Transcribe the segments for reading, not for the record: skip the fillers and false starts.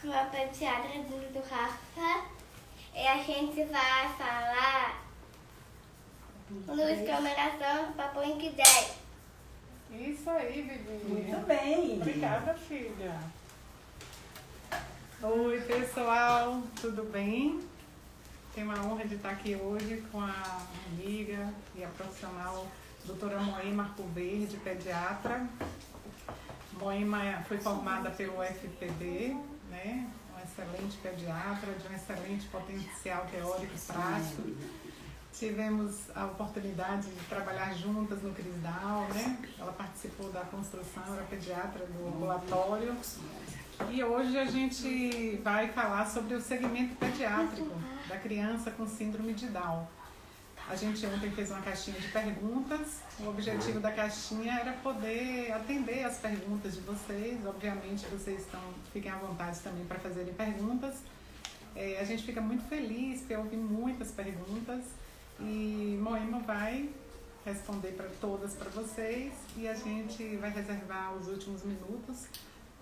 com a pediatra do Rafa e a gente vai falar Luz, Câmera, Papai Inc. 10. Isso aí, Vivi. Muito bem. Obrigada, filha. Oi, pessoal, tudo bem? Tenho a honra de estar aqui hoje com a amiga e a profissional doutora Moema Arcoverde, pediatra. Moema foi formada pelo UFPB, né? Uma excelente pediatra, de um excelente potencial teórico e prático. Tivemos a oportunidade de trabalhar juntas no CRISDAL, né? Ela participou da construção, era pediatra do ambulatório. E hoje a gente vai falar sobre o segmento pediátrico da criança com síndrome de Down. A gente ontem fez uma caixinha de perguntas. O objetivo da caixinha era poder atender as perguntas de vocês. Obviamente, vocês fiquem à vontade também para fazerem perguntas. A gente fica muito feliz porque eu ouvi muitas perguntas. E Moema vai responder para todas para vocês. E a gente vai reservar os últimos minutos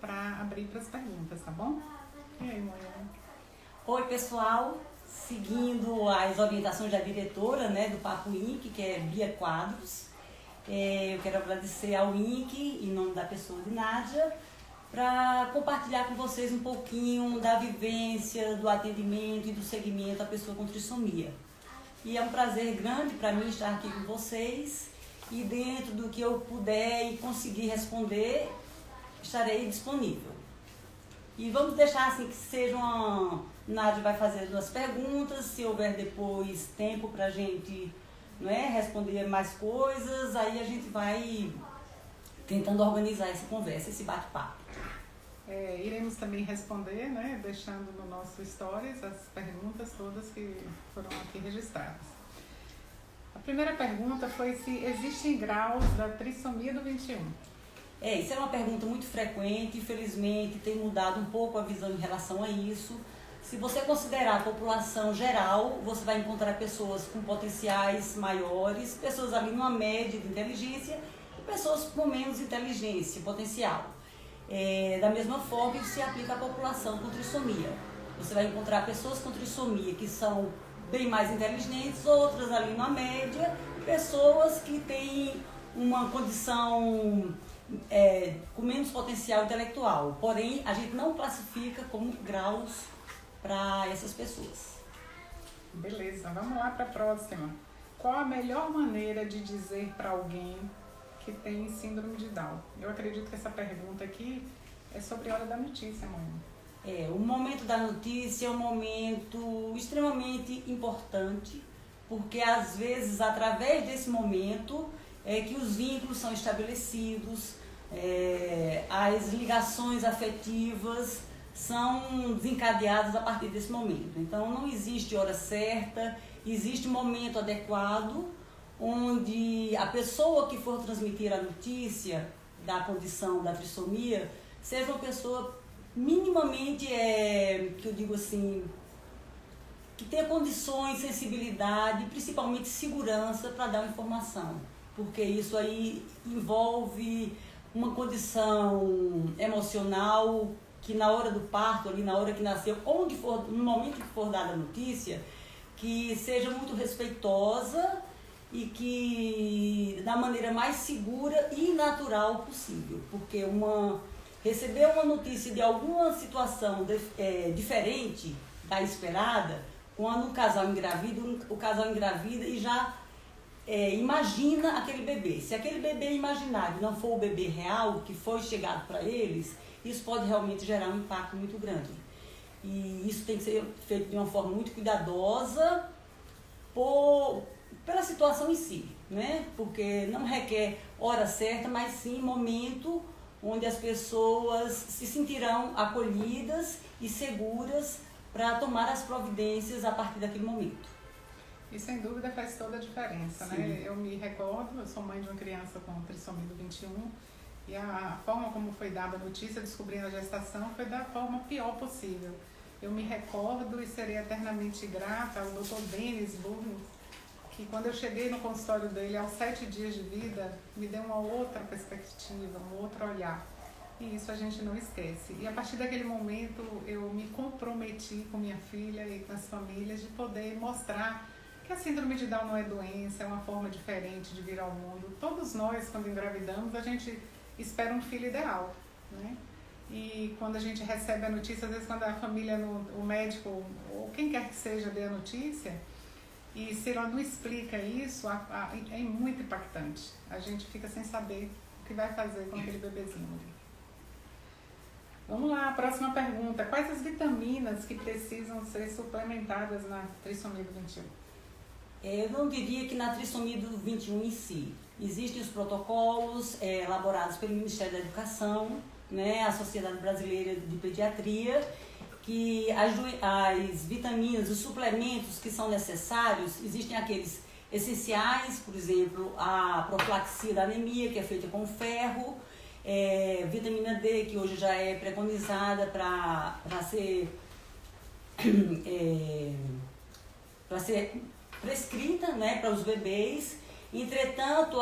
para abrir para as perguntas, tá bom? E aí, Moema? Oi, pessoal. Seguindo as orientações da diretora, né, do Papo Inc., que é Bia Quadros, eu quero agradecer ao INC, em nome da pessoa de Nádia, para compartilhar com vocês um pouquinho da vivência, do atendimento e do segmento à pessoa com trissomia. E é um prazer grande para mim estar aqui com vocês e dentro do que eu puder e conseguir responder, estarei disponível. E vamos deixar assim que seja uma... Nádia vai fazer 2 perguntas, se houver depois tempo para a gente, não é, responder mais coisas, aí a gente vai tentando organizar essa conversa, esse bate-papo. Iremos também responder, né, deixando no nosso Stories as perguntas todas que foram aqui registradas. A primeira pergunta foi se existem graus da trissomia do 21. Isso é uma pergunta muito frequente, infelizmente tem mudado um pouco a visão em relação a isso. Se você considerar a população geral, você vai encontrar pessoas com potenciais maiores, pessoas ali numa média de inteligência e pessoas com menos inteligência potencial. Da mesma forma, isso se aplica à população com trissomia. Você vai encontrar pessoas com trissomia que são bem mais inteligentes, outras ali na média, pessoas que têm uma condição com menos potencial intelectual. Porém, a gente não classifica como graus para essas pessoas. Beleza, vamos lá para a próxima. Qual a melhor maneira de dizer para alguém que tem síndrome de Down? Eu acredito que essa pergunta aqui é sobre a hora da notícia, mãe. O momento da notícia é um momento extremamente importante, porque às vezes, através desse momento, é que os vínculos são estabelecidos, as ligações afetivas são desencadeadas a partir desse momento. Então, não existe hora certa, existe momento adequado, onde a pessoa que for transmitir a notícia da condição da trissomia seja uma pessoa minimamente, que eu digo assim, que tenha condições, sensibilidade, principalmente segurança para dar uma informação, porque isso aí envolve uma condição emocional que na hora do parto, ali na hora que nasceu, onde for, no momento que for dada a notícia, que seja muito respeitosa e que da maneira mais segura e natural possível, porque receber uma notícia de alguma situação diferente da esperada, quando o casal engravida e já imagina aquele bebê. Se aquele bebê imaginário não for o bebê real que foi chegado para eles, isso pode realmente gerar um impacto muito grande. E isso tem que ser feito de uma forma muito cuidadosa pela situação em si, né? Porque não requer hora certa, mas sim momento onde as pessoas se sentirão acolhidas e seguras para tomar as providências a partir daquele momento. E sem dúvida faz toda a diferença, sim, né? Eu me recordo, eu sou mãe de uma criança com trissomia do 21 e a forma como foi dada a notícia, descobrindo a gestação, foi da forma pior possível. Eu me recordo e serei eternamente grata ao Dr. Denis Burns, que quando eu cheguei no consultório dele aos 7 dias de vida, me deu uma outra perspectiva, um outro olhar. E isso a gente não esquece. E a partir daquele momento eu me comprometi com minha filha e com as famílias de poder mostrar que a síndrome de Down não é doença, é uma forma diferente de vir ao mundo. Todos nós, quando engravidamos, a gente espera um filho ideal, né? E quando a gente recebe a notícia, às vezes quando a família, o médico ou quem quer que seja dê a notícia, e se ela não explica isso, é muito impactante. A gente fica sem saber o que vai fazer com aquele bebezinho ali. Vamos lá, próxima pergunta. Quais as vitaminas que precisam ser suplementadas na trissomia do 21? Eu não diria que na trissomia do 21 em si. Existem os protocolos elaborados pelo Ministério da Educação, né, a Sociedade Brasileira de Pediatria, que as vitaminas, os suplementos que são necessários, existem aqueles essenciais, por exemplo, a profilaxia da anemia, que é feita com ferro, vitamina D, que hoje já é preconizada para ser prescrita, né, para os bebês. Entretanto,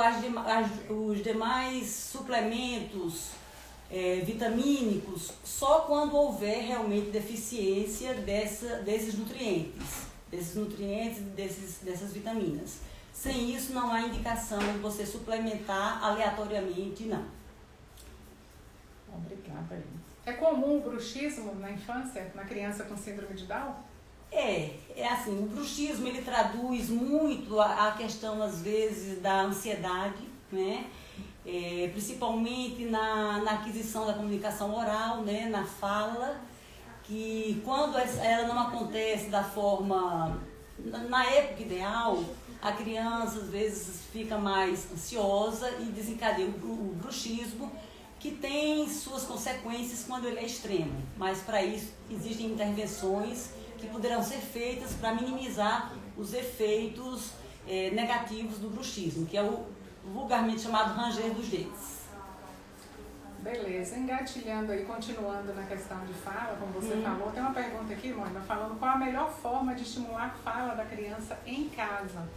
os demais suplementos vitamínicos, só quando houver realmente deficiência desses nutrientes, dessas vitaminas. Sem isso, não há indicação de você suplementar aleatoriamente, não. Obrigada. É comum o bruxismo na infância, na criança com síndrome de Down? É assim, o bruxismo ele traduz muito a questão, às vezes, da ansiedade, né? Principalmente na aquisição da comunicação oral, né? Na fala, que quando ela não acontece da forma, na época ideal, a criança às vezes fica mais ansiosa e desencadeia o bruxismo, que tem suas consequências quando ele é extremo. Mas para isso existem intervenções que poderão ser feitas para minimizar os efeitos negativos do bruxismo, que é o vulgarmente chamado ranger dos dentes. Beleza, engatilhando aí, continuando na questão de fala, como você falou, tem uma pergunta aqui, Mônica, falando qual a melhor forma de estimular a fala da criança em casa.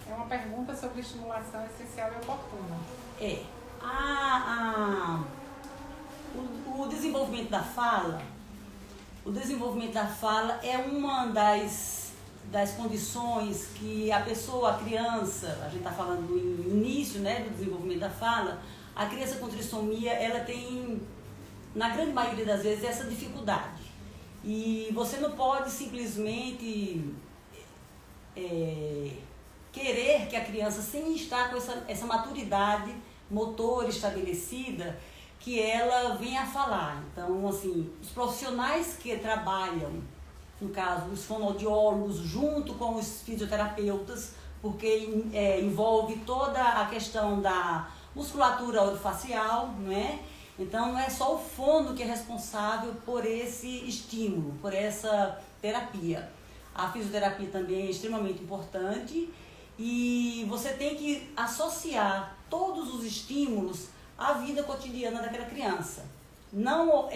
É uma pergunta sobre estimulação essencial e oportuna. O desenvolvimento da fala, é uma das condições que a pessoa, a criança, a gente está falando do início, né, do desenvolvimento da fala, a criança com trissomia, ela tem, na grande maioria das vezes, essa dificuldade. E você não pode simplesmente querer que a criança, sem estar com essa maturidade motora estabelecida, que ela venha a falar. Então, assim, os profissionais que trabalham, no caso, os fonoaudiólogos, junto com os fisioterapeutas, porque envolve toda a questão da musculatura orofacial, não é? Então, não é só o fono que é responsável por esse estímulo, por essa terapia. A fisioterapia também é extremamente importante e você tem que associar todos os estímulos à vida cotidiana daquela criança. Não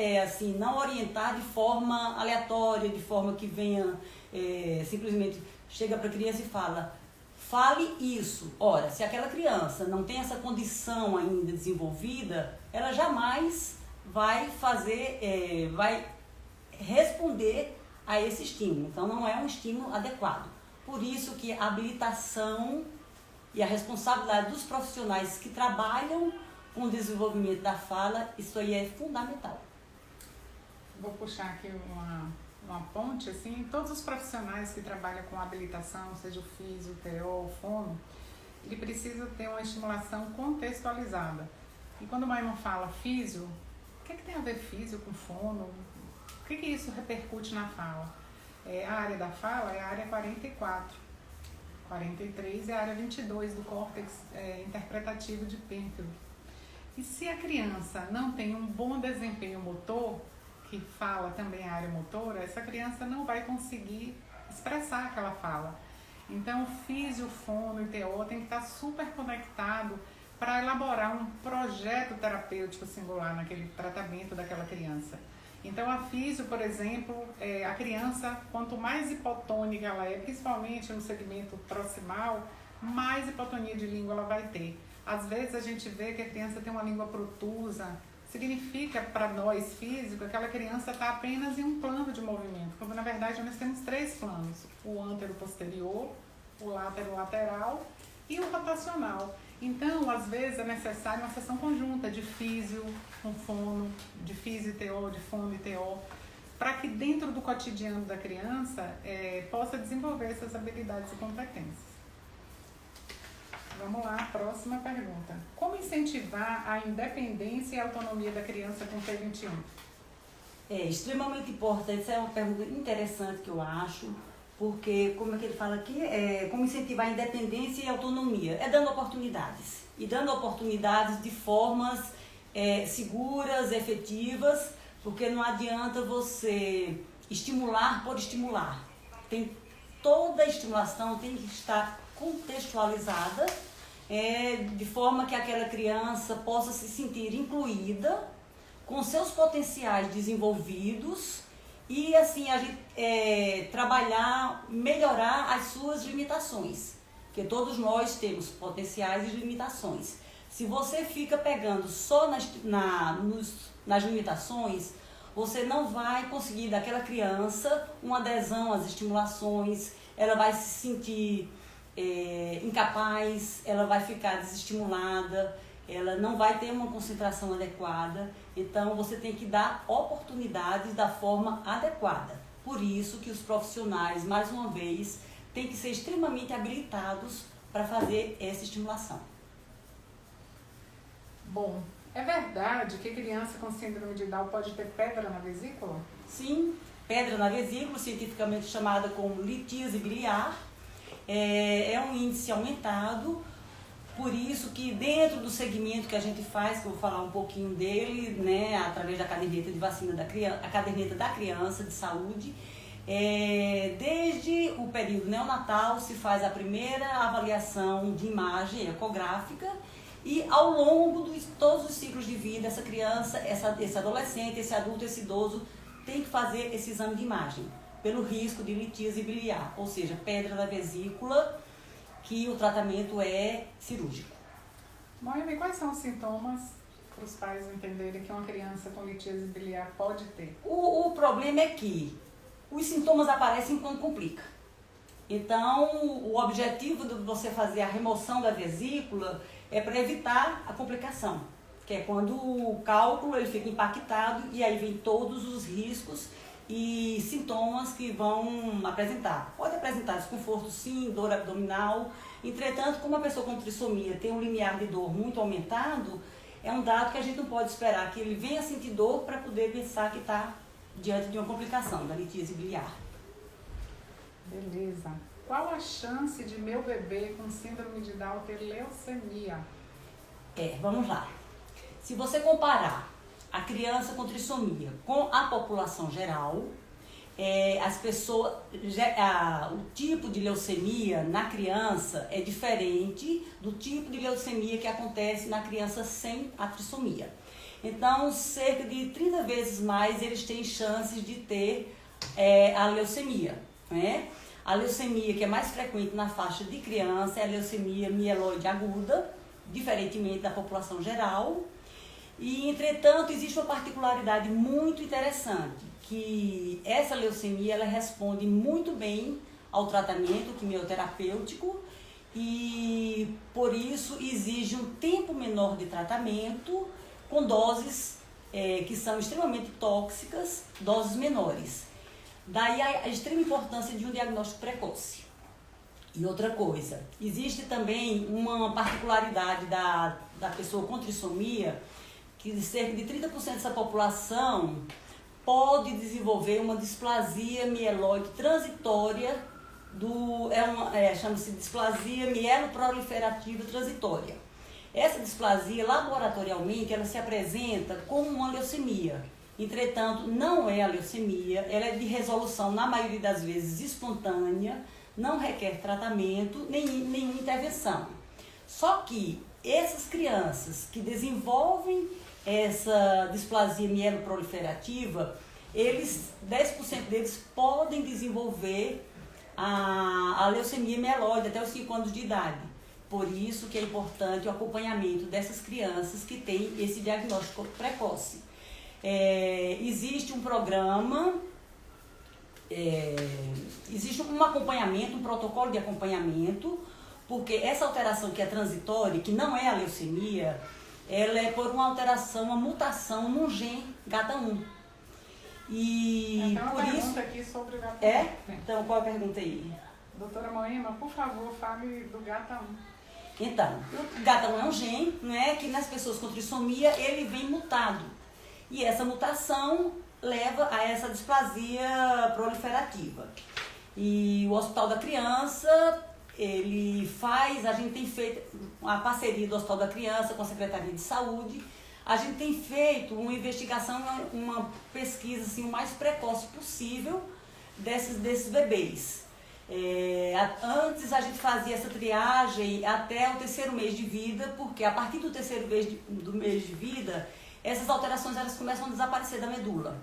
não orientar de forma aleatória, de forma que venha simplesmente chega para a criança e fale isso. Ora, se aquela criança não tem essa condição ainda desenvolvida, ela jamais vai vai responder a esse estímulo. Então, não é um estímulo adequado. Por isso que a habilitação e a responsabilidade dos profissionais que trabalham com o desenvolvimento da fala, isso aí é fundamental. Vou puxar aqui uma ponte, assim, todos os profissionais que trabalham com habilitação, seja o físio, o TO, o fono, ele precisa ter uma estimulação contextualizada. E quando uma irmã fala físio, o que tem a ver físio com fono? O que isso repercute na fala? A área da fala é a área 44, 43 é a área 22 do córtex interpretativo de Penfield. E se a criança não tem um bom desempenho motor, que fala também a área motora, essa criança não vai conseguir expressar aquela fala. Então, o físio, o fono e o TO tem que estar super conectado para elaborar um projeto terapêutico singular naquele tratamento daquela criança. Então, a físio, por exemplo, a criança, quanto mais hipotônica ela é, principalmente no segmento proximal, mais hipotonia de língua ela vai ter. Às vezes a gente vê que a criança tem uma língua protusa, significa para nós físicos aquela criança está apenas em um plano de movimento, quando na verdade nós temos 3 planos: o antero-posterior, o látero-lateral e o rotacional. Então, às vezes é necessária uma sessão conjunta de físio com fono, de físio e TO, de fono e TO, para que dentro do cotidiano da criança possa desenvolver essas habilidades e competências. Vamos lá, próxima pergunta. Como incentivar a independência e a autonomia da criança com T21? É extremamente importante, essa é uma pergunta interessante que eu acho, porque, como é que ele fala aqui, como incentivar a independência e a autonomia? É dando oportunidades, e dando oportunidades de formas seguras, efetivas, porque não adianta você estimular por estimular. Toda a estimulação tem que estar contextualizada, de forma que aquela criança possa se sentir incluída, com seus potenciais desenvolvidos e assim a gente trabalhar, melhorar as suas limitações, porque todos nós temos potenciais e limitações. Se você fica pegando só nas limitações, você não vai conseguir daquela criança uma adesão às estimulações, ela vai se sentir incapaz, ela vai ficar desestimulada, ela não vai ter uma concentração adequada. Então você tem que dar oportunidades da forma adequada. Por isso que os profissionais, mais uma vez, têm que ser extremamente habilitados para fazer essa estimulação. Bom, é verdade que criança com síndrome de Down pode ter pedra na vesícula? Sim, pedra na vesícula, cientificamente chamada como litíase biliar, é um índice aumentado. Por isso que dentro do segmento que a gente faz, que eu vou falar um pouquinho dele, né, através da caderneta de vacina da criança, a caderneta da criança de saúde, desde o período neonatal se faz a primeira avaliação de imagem ecográfica e ao longo de todos os ciclos de vida, essa criança, esse adolescente, esse adulto, esse idoso tem que fazer esse exame de imagem pelo risco de litíase biliar, ou seja, pedra na vesícula, que o tratamento é cirúrgico. Moema, e quais são os sintomas para os pais entenderem que uma criança com litíase biliar pode ter? O problema é que os sintomas aparecem quando complica. Então, o objetivo de você fazer a remoção da vesícula é para evitar a complicação, que é quando o cálculo ele fica impactado e aí vem todos os riscos e sintomas que vão apresentar. Pode apresentar desconforto sim, dor abdominal. Entretanto, como a pessoa com trissomia tem um limiar de dor muito aumentado, é um dado que a gente não pode esperar que ele venha sentir dor para poder pensar que está diante de uma complicação da litíase biliar. Beleza. Qual a chance de meu bebê com síndrome de Down ter leucemia? Vamos lá. Se você comparar a criança com trissomia com a população geral, as pessoas, o tipo de leucemia na criança é diferente do tipo de leucemia que acontece na criança sem a trissomia. Então, cerca de 30 vezes mais eles têm chances de ter a leucemia, né? A leucemia que é mais frequente na faixa de criança é a leucemia mieloide aguda, diferentemente da população geral. E, entretanto, existe uma particularidade muito interessante, que essa leucemia ela responde muito bem ao tratamento quimioterapêutico e, por isso, exige um tempo menor de tratamento com doses que são extremamente tóxicas, doses menores. Daí a extrema importância de um diagnóstico precoce. E outra coisa, existe também uma particularidade da pessoa com trissomia, que cerca de 30% dessa população pode desenvolver uma displasia mieloide transitória, chama-se displasia mieloproliferativa transitória. Essa displasia, laboratorialmente, ela se apresenta como uma leucemia. Entretanto, não é a leucemia, ela é de resolução, na maioria das vezes, espontânea, não requer tratamento, nenhuma intervenção. Só que essas crianças que desenvolvem essa displasia mieloproliferativa, 10% deles podem desenvolver a leucemia mieloide até os 5 anos de idade. Por isso que é importante o acompanhamento dessas crianças que têm esse diagnóstico precoce. Existe um programa, existe um acompanhamento, um protocolo de acompanhamento, porque essa alteração que é transitória, que não é a leucemia, ela é por uma alteração, uma mutação num gene GATA1. E tem uma por pergunta isso... aqui sobre o GATA1. Então, qual a pergunta aí? Doutora Moema, por favor, fale do GATA1. Então, o GATA1 é um gene, né, que nas pessoas com trissomia ele vem mutado. E essa mutação leva a essa displasia proliferativa. E o Hospital da Criança, a gente tem feito uma parceria do Hospital da Criança com a Secretaria de Saúde, a gente tem feito uma investigação, uma pesquisa assim, o mais precoce possível desses bebês. Antes a gente fazia essa triagem até o 3º mês de vida, porque a partir do 3º mês de vida, essas alterações elas começam a desaparecer da medula.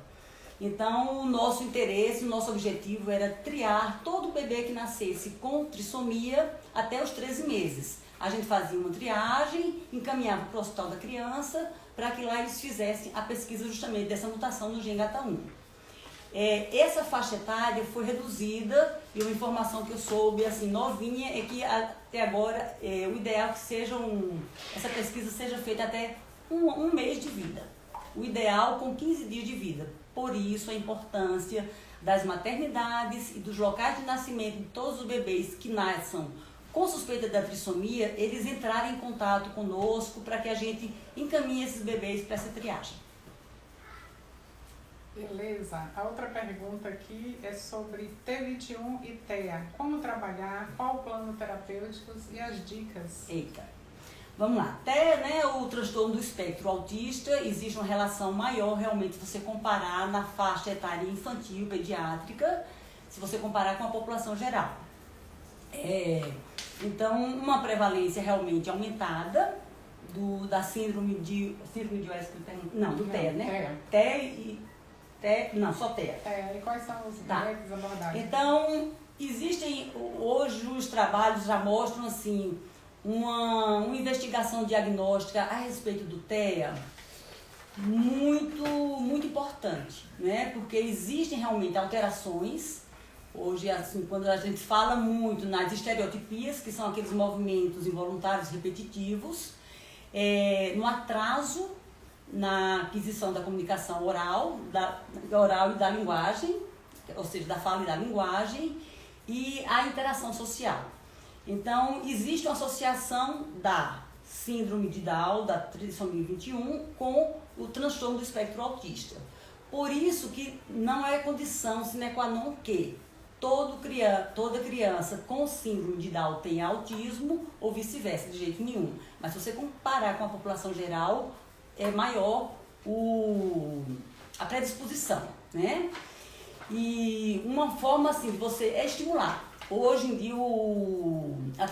Então, o nosso interesse, o nosso objetivo era triar todo bebê que nascesse com trissomia até os 13 meses. A gente fazia uma triagem, encaminhava para o Hospital da Criança, para que lá eles fizessem a pesquisa justamente dessa mutação no gene GATA1. Essa faixa etária foi reduzida, e uma informação que eu soube, assim, novinha, é que até agora o ideal é que essa pesquisa seja feita até um mês de vida. O ideal com 15 dias de vida. Por isso a importância das maternidades e dos locais de nascimento de todos os bebês que nasçam com suspeita da trissomia, eles entrarem em contato conosco para que a gente encaminhe esses bebês para essa triagem. Beleza. A outra pergunta aqui é sobre T21 e TEA. Como trabalhar, qual o plano terapêutico e as dicas? Eita. Vamos lá. TEA, né, o transtorno do espectro autista, existe uma relação maior realmente se você comparar na faixa etária infantil, pediátrica, se você comparar com a população geral. Então, uma prevalência realmente aumentada da síndrome de Wesker, não, do TEA, né? Só TEA. E quais são os métodos abordados? Então, existem, hoje os trabalhos já mostram assim, uma investigação diagnóstica a respeito do TEA muito, muito importante, né? Porque existem realmente alterações. Hoje, assim, quando a gente fala muito nas estereotipias, que são aqueles movimentos involuntários repetitivos, no atraso na aquisição da comunicação oral e da linguagem, ou seja, da fala e da linguagem, e a interação social. Então, existe uma associação da síndrome de Down, da trissomia 21, com o transtorno do espectro autista. Por isso que não é condição sine qua non que toda criança com síndrome de Down tenha autismo ou vice-versa, de jeito nenhum. Mas se você comparar com a população geral, é maior a predisposição, né? E uma forma assim de você estimular. Hoje em dia a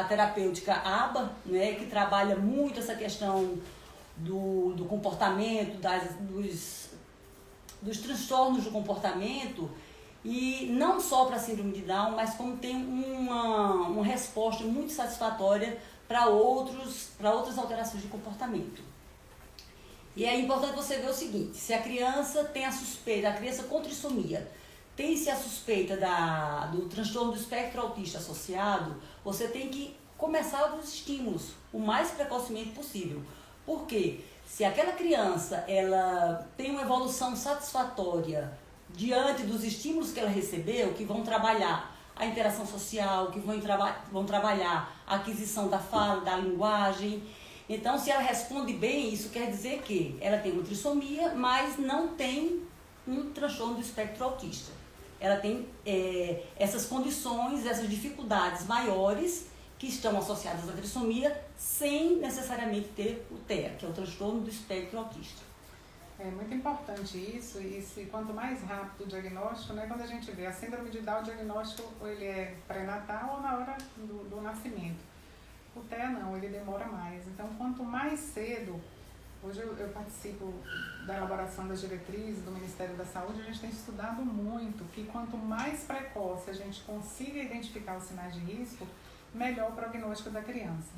terapêutica ABA, né, que trabalha muito essa questão do comportamento, dos transtornos do comportamento, e não só para a síndrome de Down, mas como tem uma resposta muito satisfatória para outras alterações de comportamento. E é importante você ver o seguinte: se a criança tem a suspeita, a criança com trissomia, tem-se a suspeita do transtorno do espectro autista associado, você tem que começar os estímulos o mais precocemente possível. Por quê? Se aquela criança ela tem uma evolução satisfatória diante dos estímulos que ela recebeu, que vão trabalhar a interação social, que vão trabalhar a aquisição da fala, da linguagem. Então, se ela responde bem, isso quer dizer que ela tem uma trissomia, mas não tem um transtorno do espectro autista. Ela tem essas condições, essas dificuldades maiores que estão associadas à trissomia, sem necessariamente ter o TEA, que é o transtorno do espectro autista. É muito importante isso, e quanto mais rápido o diagnóstico, né, quando a gente vê a síndrome de Down, o diagnóstico ele é pré-natal ou na hora do nascimento. O TEA não, ele demora mais. Então, quanto mais cedo, hoje eu participo da elaboração das diretrizes do Ministério da Saúde, a gente tem estudado muito que quanto mais precoce a gente consiga identificar os sinais de risco, melhor o prognóstico da criança.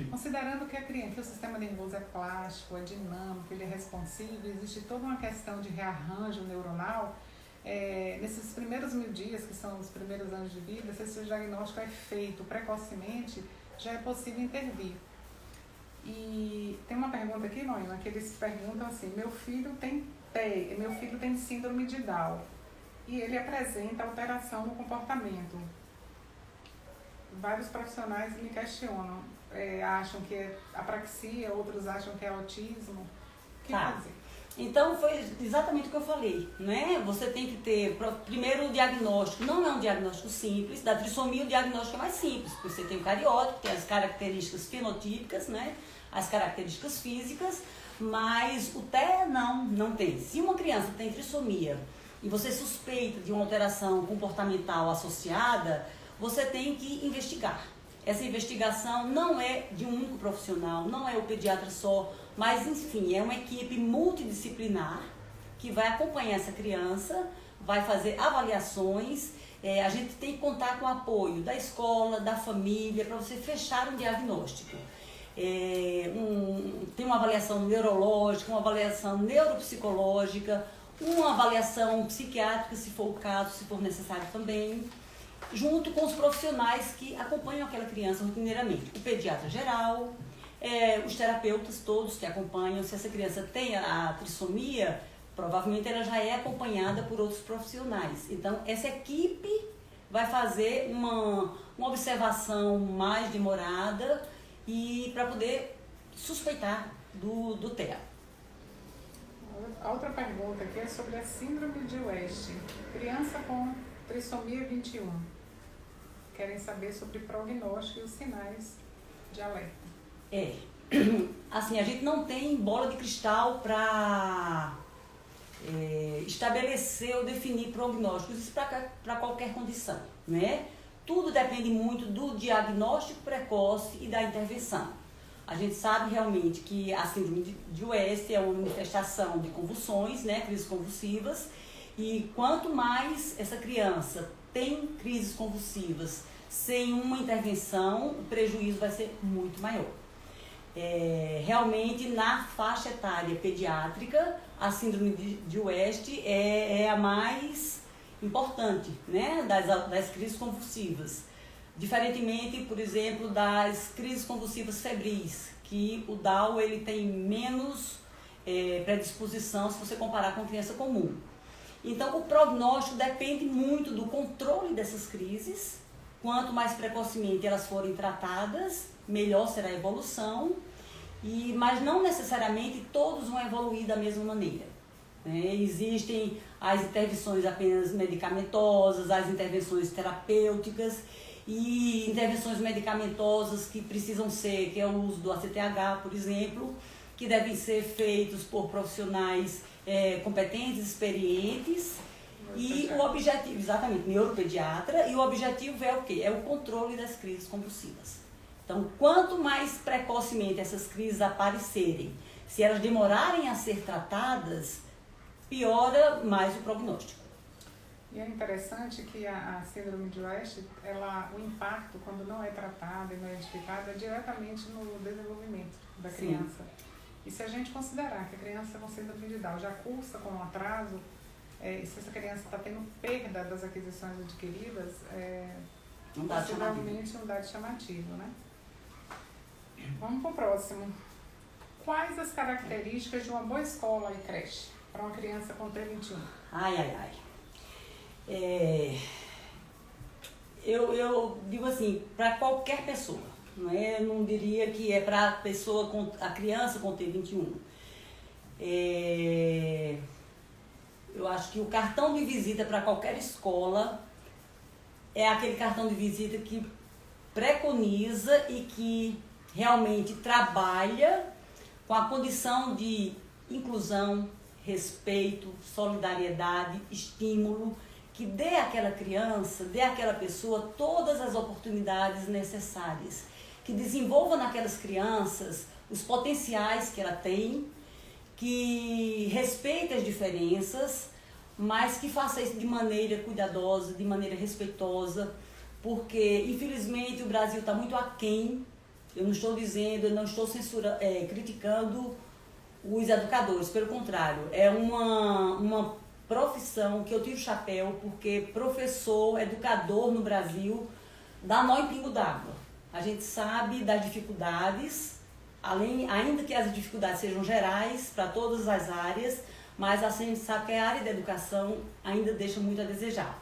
Considerando que o sistema nervoso é plástico, é dinâmico, ele é responsivo, existe toda uma questão de rearranjo neuronal, nesses primeiros 1000 dias, que são os primeiros anos de vida, se esse diagnóstico é feito precocemente, já é possível intervir. E tem uma pergunta aqui, Noima, que eles perguntam assim, meu filho tem síndrome de Down e ele apresenta alteração no comportamento. Vários profissionais me questionam, acham que é apraxia, outros acham que é autismo. O que fazer? Então foi exatamente o que eu falei, né? Você tem que ter, primeiro, o diagnóstico. Não é um diagnóstico simples. Da trissomia o diagnóstico é mais simples, porque você tem o cariótipo, tem as características fenotípicas, né? As características físicas, mas o TEA não tem. Se uma criança tem trissomia e você suspeita de uma alteração comportamental associada, você tem que investigar. Essa investigação não é de um único profissional, não é o pediatra só, mas enfim, é uma equipe multidisciplinar que vai acompanhar essa criança, vai fazer avaliações. A gente tem que contar com o apoio da escola, da família, para você fechar um diagnóstico. Tem uma avaliação neurológica, uma avaliação neuropsicológica, uma avaliação psiquiátrica, se for o caso, se for necessário também, junto com os profissionais que acompanham aquela criança rotineiramente. O pediatra geral, os terapeutas todos que acompanham. Se essa criança tem a trissomia, provavelmente ela já é acompanhada por outros profissionais. Então, essa equipe vai fazer uma observação mais demorada e para poder suspeitar do TEA. A outra pergunta aqui é sobre a síndrome de West. Criança com trissomia 21. Querem saber sobre prognóstico e os sinais de alerta. Assim, a gente não tem bola de cristal para estabelecer ou definir prognósticos, isso para qualquer condição, né? Tudo depende muito do diagnóstico precoce e da intervenção. A gente sabe realmente que a síndrome de West é uma manifestação de convulsões, né, crises convulsivas, e quanto mais essa criança tem crises convulsivas sem uma intervenção, o prejuízo vai ser muito maior. Realmente, na faixa etária pediátrica, a síndrome de West é a mais importante, né, das crises convulsivas. Diferentemente, por exemplo, das crises convulsivas febris, que o Down ele tem menos predisposição se você comparar com criança comum. Então, o prognóstico depende muito do controle dessas crises. Quanto mais precocemente elas forem tratadas, melhor será a evolução, mas não necessariamente todos vão evoluir da mesma maneira. Existem as intervenções apenas medicamentosas, as intervenções terapêuticas e intervenções medicamentosas que precisam ser, que é o uso do ACTH, por exemplo, que devem ser feitos por profissionais competentes, experientes. E o objetivo, exatamente, neuropediatra, e o objetivo é o quê? É o controle das crises convulsivas. Então, quanto mais precocemente essas crises aparecerem, se elas demorarem a ser tratadas, piora mais o prognóstico. E é interessante que a síndrome de West, o impacto, quando não é tratada e não é identificada, é diretamente no desenvolvimento da criança. Sim. E se a gente considerar que a criança com síndrome de Down já cursa com um atraso, se essa criança está tendo perda das aquisições adquiridas, possivelmente um dado chamativo, né? Vamos para o próximo. Quais as características de uma boa escola e creche para uma criança com T21? Eu digo assim, para qualquer pessoa, não é? Eu não diria que é para a criança com T21. Eu acho que o cartão de visita para qualquer escola é aquele cartão de visita que preconiza e que realmente trabalha com a condição de inclusão, respeito, solidariedade, estímulo, que dê àquela criança, dê àquela pessoa todas as oportunidades necessárias, que desenvolva naquelas crianças os potenciais que ela tem, que respeite as diferenças, mas que faça isso de maneira cuidadosa, de maneira respeitosa, porque infelizmente o Brasil está muito aquém. Eu não estou dizendo, eu não estou criticando os educadores, pelo contrário, é uma profissão que eu tiro o chapéu, porque professor, educador no Brasil dá nó em pingo d'água. A gente sabe das dificuldades, ainda que as dificuldades sejam gerais para todas as áreas, mas a gente sabe que a área da educação ainda deixa muito a desejar.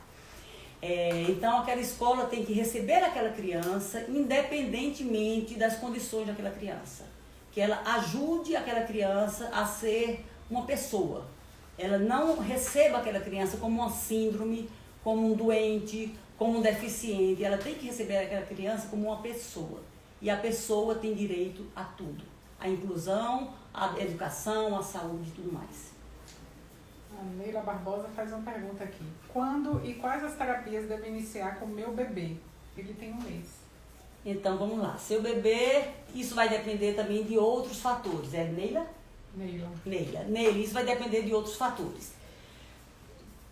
Então aquela escola tem que receber aquela criança independentemente das condições daquela criança, que ela ajude aquela criança a ser uma pessoa. Ela não receba aquela criança como uma síndrome, como um doente, como um deficiente. Ela tem que receber aquela criança como uma pessoa. E a pessoa tem direito a tudo. A inclusão, a educação, a saúde e tudo mais. A Neila Barbosa faz uma pergunta aqui. Quando e quais as terapias devo iniciar com o meu bebê? Ele tem 1 mês. Então, vamos lá. Seu bebê, isso vai depender também de outros fatores. É Neila? Neila, isso vai depender de outros fatores.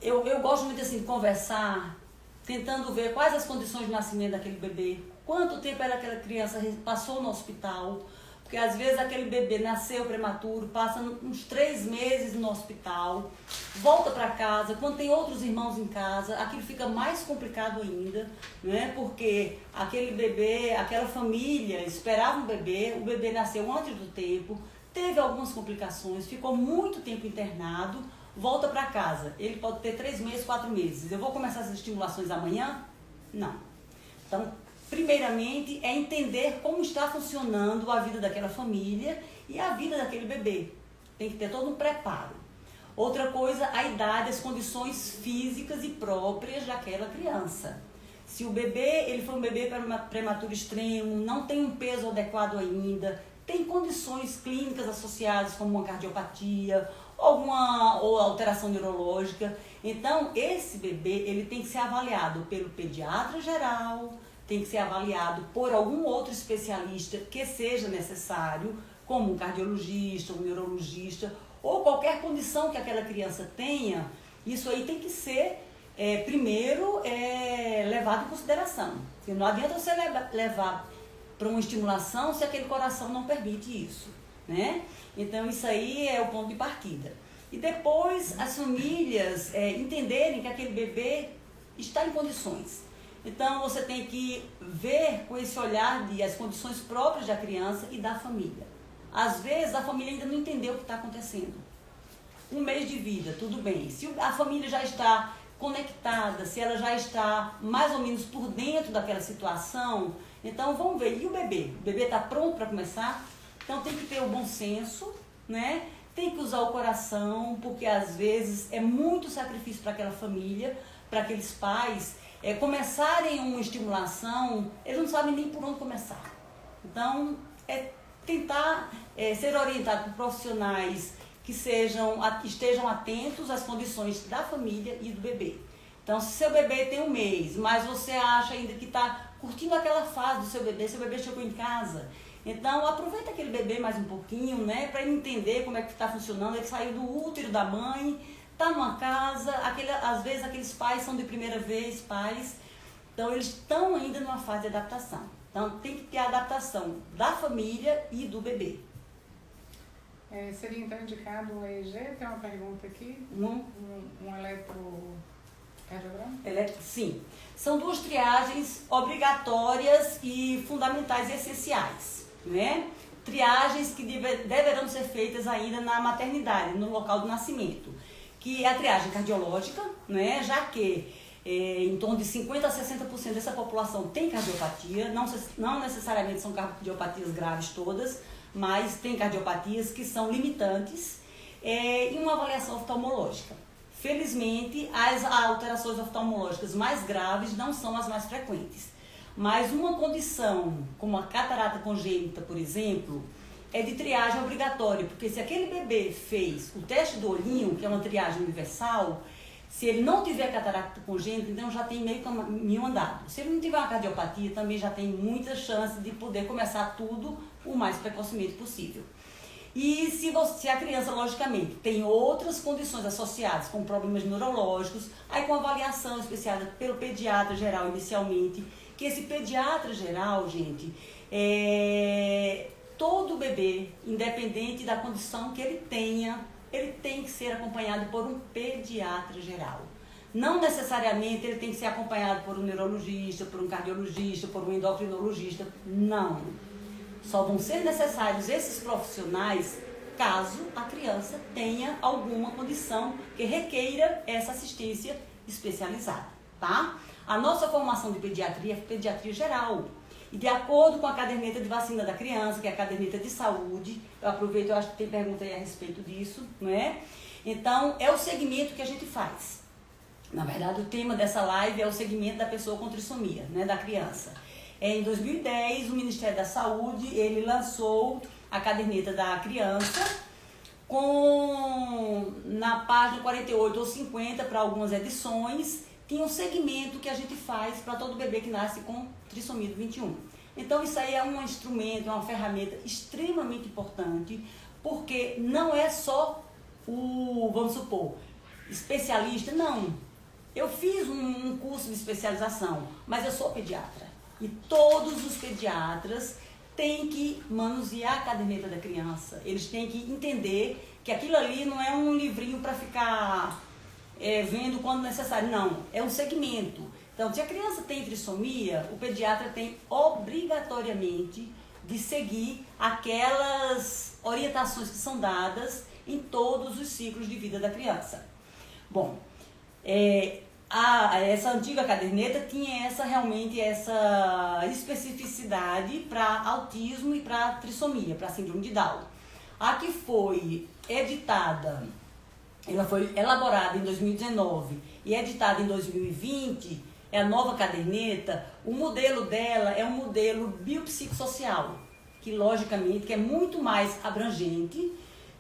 Eu gosto muito assim de conversar, tentando ver quais as condições de nascimento daquele bebê, quanto tempo aquela criança passou no hospital, porque às vezes aquele bebê nasceu prematuro, passa uns 3 meses no hospital, volta para casa, quando tem outros irmãos em casa, aquilo fica mais complicado ainda, né? Porque aquele bebê, aquela família esperava um bebê, o bebê nasceu antes do tempo, teve algumas complicações, ficou muito tempo internado, volta para casa. Ele pode ter 3 meses, 4 meses. Eu vou começar essas estimulações amanhã? Não. Então, primeiramente, é entender como está funcionando a vida daquela família e a vida daquele bebê. Tem que ter todo um preparo. Outra coisa, a idade, as condições físicas e próprias daquela criança. Se o bebê, ele foi um bebê prematuro extremo, não tem um peso adequado ainda, tem condições clínicas associadas como uma cardiopatia ou alteração neurológica. Então, esse bebê ele tem que ser avaliado pelo pediatra geral, tem que ser avaliado por algum outro especialista que seja necessário, como um cardiologista, um neurologista, ou qualquer condição que aquela criança tenha. Isso aí tem que ser, primeiro, levado em consideração. Porque não adianta você levar para uma estimulação se aquele coração não permite isso, né? Então, isso aí é o ponto de partida. E depois, as famílias entenderem que aquele bebê está em condições. Então, você tem que ver com esse olhar as condições próprias da criança e da família. Às vezes, a família ainda não entendeu o que está acontecendo. 1 mês de vida, tudo bem. Se a família já está conectada, se ela já está mais ou menos por dentro daquela situação, então vamos ver. E o bebê? O bebê está pronto para começar? Então tem que ter o bom senso, né? Tem que usar o coração, porque às vezes é muito sacrifício para aquela família, para aqueles pais começarem uma estimulação, eles não sabem nem por onde começar. Então, tentar ser orientado por profissionais que estejam atentos às condições da família e do bebê. Então, se seu bebê tem 1 mês, mas você acha ainda que está curtindo aquela fase do seu bebê chegou em casa, então aproveita aquele bebê mais um pouquinho, né, para ele entender como é que está funcionando. Ele saiu do útero da mãe, está numa casa, às vezes aqueles pais são de primeira vez pais, então eles estão ainda numa fase de adaptação. Então tem que ter a adaptação da família e do bebê. Seria então indicado o EEG? Tem uma pergunta aqui. Um eletrocardiograma? Sim. São 2 triagens obrigatórias e fundamentais e essenciais, né? Triagens que deverão ser feitas ainda na maternidade, no local do nascimento, que é a triagem cardiológica, né? Já que em torno de 50% a 60% dessa população tem cardiopatia, não necessariamente são cardiopatias graves todas, mas tem cardiopatias que são limitantes, e uma avaliação oftalmológica. Felizmente, as alterações oftalmológicas mais graves não são as mais frequentes. Mas uma condição, como a catarata congênita, por exemplo, é de triagem obrigatória, porque se aquele bebê fez o teste do olhinho, que é uma triagem universal, se ele não tiver catarata congênita, então já tem meio caminho andado. Se ele não tiver uma cardiopatia, também já tem muita chance de poder começar tudo o mais precocemente possível. E se a criança, logicamente, tem outras condições associadas, com problemas neurológicos, aí com avaliação especializada pelo pediatra geral inicialmente, que esse pediatra geral, gente, todo bebê, independente da condição que ele tenha, ele tem que ser acompanhado por um pediatra geral. Não necessariamente ele tem que ser acompanhado por um neurologista, por um cardiologista, por um endocrinologista, não. Só vão ser necessários esses profissionais caso a criança tenha alguma condição que requeira essa assistência especializada, tá? A nossa formação de pediatria é pediatria geral. E de acordo com a caderneta de vacina da criança, que é a caderneta de saúde, eu aproveito, eu acho que tem pergunta aí a respeito disso, não é? Então, é o segmento que a gente faz. Na verdade, o tema dessa live é o segmento da pessoa com trissomia, né, da criança. Em 2010, o Ministério da Saúde, ele lançou a caderneta da criança, na página 48 ou 50, para algumas edições, tinha um segmento que a gente faz para todo bebê que nasce com trissomia do 21. Então, isso aí é um instrumento, é uma ferramenta extremamente importante, porque não é só vamos supor, especialista, não. Eu fiz um curso de especialização, mas eu sou pediatra. E todos os pediatras têm que manusear a caderneta da criança. Eles têm que entender que aquilo ali não é um livrinho para ficar vendo quando necessário. Não, é um segmento. Então, se a criança tem trissomia, o pediatra tem obrigatoriamente de seguir aquelas orientações que são dadas em todos os ciclos de vida da criança. Bom, essa antiga caderneta tinha realmente essa especificidade para autismo e para trissomia, para síndrome de Down. A que foi editada, ela foi elaborada em 2019 e editada em 2020, é a nova caderneta. O modelo dela é um modelo biopsicossocial, que logicamente que é muito mais abrangente,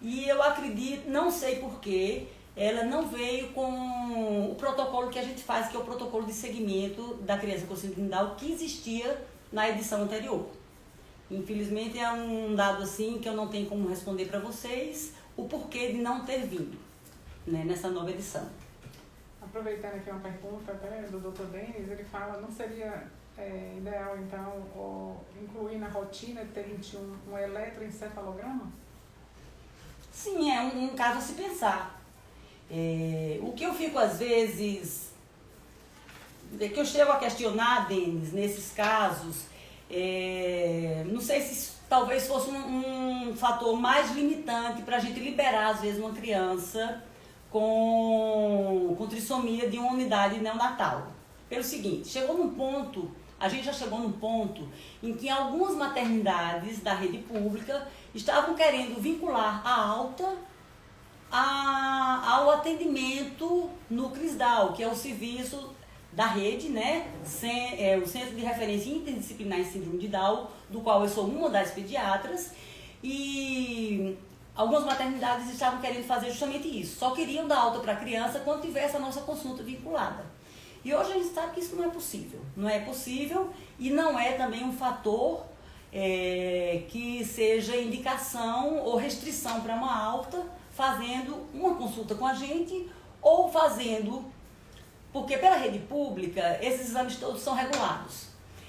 e eu acredito, não sei porquê, ela não veio com o protocolo que a gente faz, que é o protocolo de segmento da criança com síndrome de Down, que existia na edição anterior. Infelizmente é um dado assim que eu não tenho como responder para vocês o porquê de não ter vindo, né, nessa nova edição. Aproveitando aqui uma pergunta até do Dr. Denis, ele fala, não seria ideal então incluir na rotina de T21 um eletroencefalograma? Sim, é um caso a se pensar. O que eu fico às vezes, que eu chego a questionar, Denis, nesses casos, não sei se talvez fosse um fator mais limitante para a gente liberar às vezes uma criança com trissomia de uma unidade neonatal. Pelo seguinte, a gente já chegou num ponto em que algumas maternidades da rede pública estavam querendo vincular a alta ao atendimento no CRISDAL, que é o serviço da rede, né? O Centro de Referência Interdisciplinar em Síndrome de Down, do qual eu sou uma das pediatras, e algumas maternidades estavam querendo fazer justamente isso, só queriam dar alta para a criança quando tivesse a nossa consulta vinculada. E hoje a gente sabe que isso não é possível. Não é possível e não é também um fator que seja indicação ou restrição para uma alta, fazendo uma consulta com a gente ou fazendo, porque pela rede pública esses exames todos são regulados.